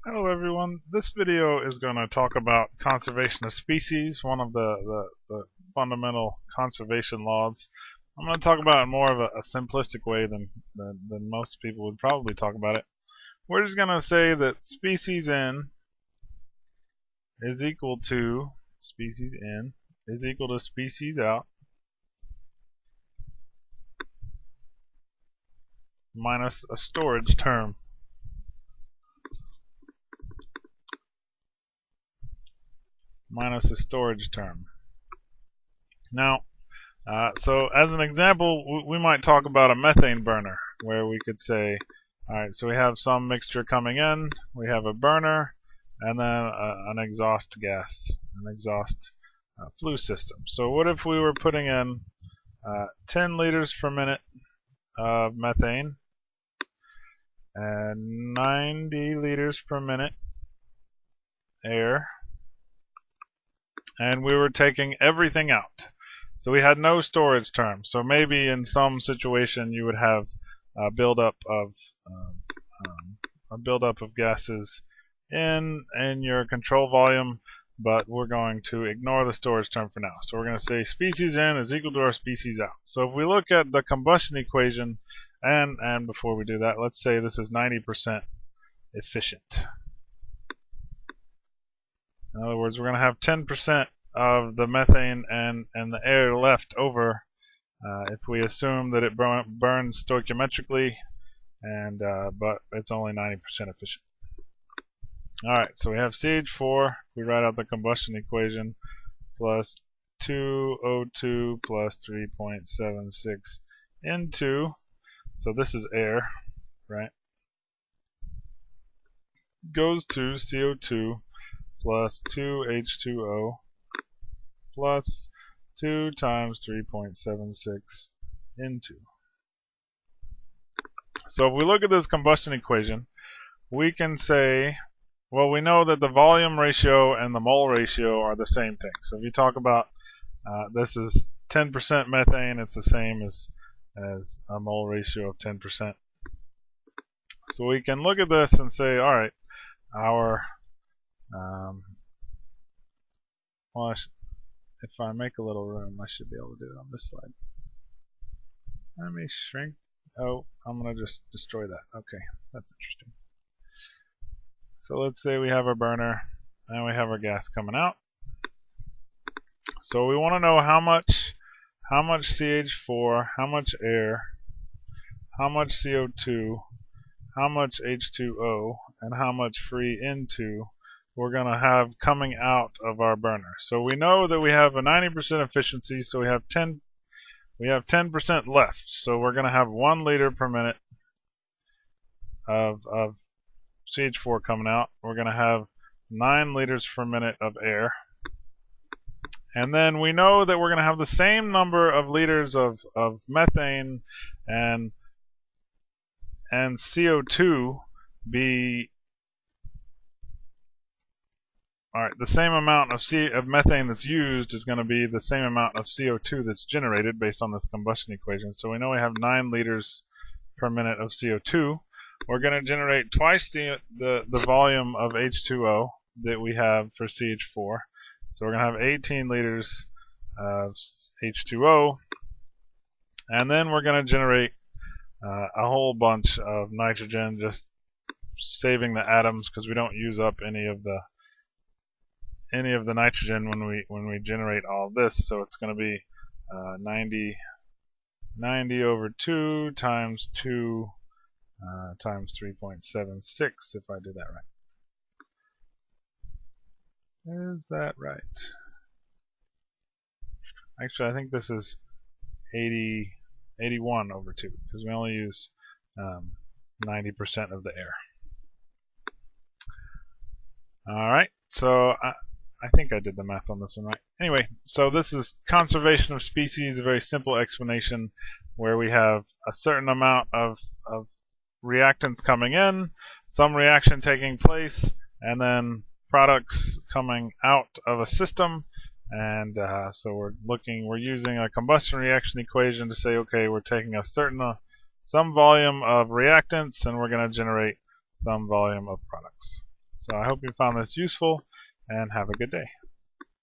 Hello everyone. This video is going to talk about conservation of species, one of the fundamental conservation laws. I'm going to talk about it more of a simplistic way than most people would probably talk about it. We're just going to say that species in is equal to species out minus a storage term. Now, so as an example, we might talk about a methane burner, where we could say, alright, so we have some mixture coming in, we have a burner, and then an exhaust gas, flue system. So what if we were putting in 10 liters per minute of methane and 90 liters per minute air, and we were taking everything out. So we had no storage term. So maybe in some situation you would have a buildup of gases in your control volume, but we're going to ignore the storage term for now. So we're going to say species in is equal to our species out. So if we look at the combustion equation, and before we do that, let's say this is 90% efficient. In other words, we're going to have 10% of the methane and the air left over if we assume that it burns stoichiometrically, but it's only 90% efficient. Alright, so we have CH4, we write out the combustion equation, plus 2O2 plus 3.76 into, so this is air, right, goes to CO2 plus 2H2O plus 2 times 3.76 into. So if we look at this combustion equation, we can say, well, we know that the volume ratio and the mole ratio are the same thing. So if you talk about this is 10% methane, it's the same as a mole ratio of 10%. So we can look at this and say, all right, our if I make a little room, I should be able to do it on this slide. Let me shrink. Oh, I'm going to just destroy that. Okay, that's interesting. So let's say we have our burner and we have our gas coming out. So we want to know how much CH4, how much air, how much CO2, how much H2O, and how much free into we're going to have coming out of our burner. So we know that we have a 90% efficiency, so we have 10% left. So we're going to have 1 liter per minute of CH4 coming out. We're going to have 9 liters per minute of air. And then we know that we're going to have the same number of liters of methane and CO2 be the same amount of methane that's used is going to be the same amount of CO2 that's generated based on this combustion equation. So we know we have 9 liters per minute of CO2. We're going to generate twice the volume of H2O that we have for CH4. So we're going to have 18 liters of H2O, and then we're going to generate a whole bunch of nitrogen, just saving the atoms because we don't use up any of the nitrogen when we generate all of this. So it's going to be 90 over 2 times 2 times 3.76, if I do that right. Is that right? Actually, I think this is 81 over 2 because we only use 90% of the air. Alright, so I think I did the math on this one right. Anyway, so this is conservation of species, a very simple explanation where we have a certain amount of reactants coming in, some reaction taking place, and then products coming out of a system. And so we're using a combustion reaction equation to say, okay, we're taking some volume of reactants and we're going to generate some volume of products. So I hope you found this useful, and have a good day.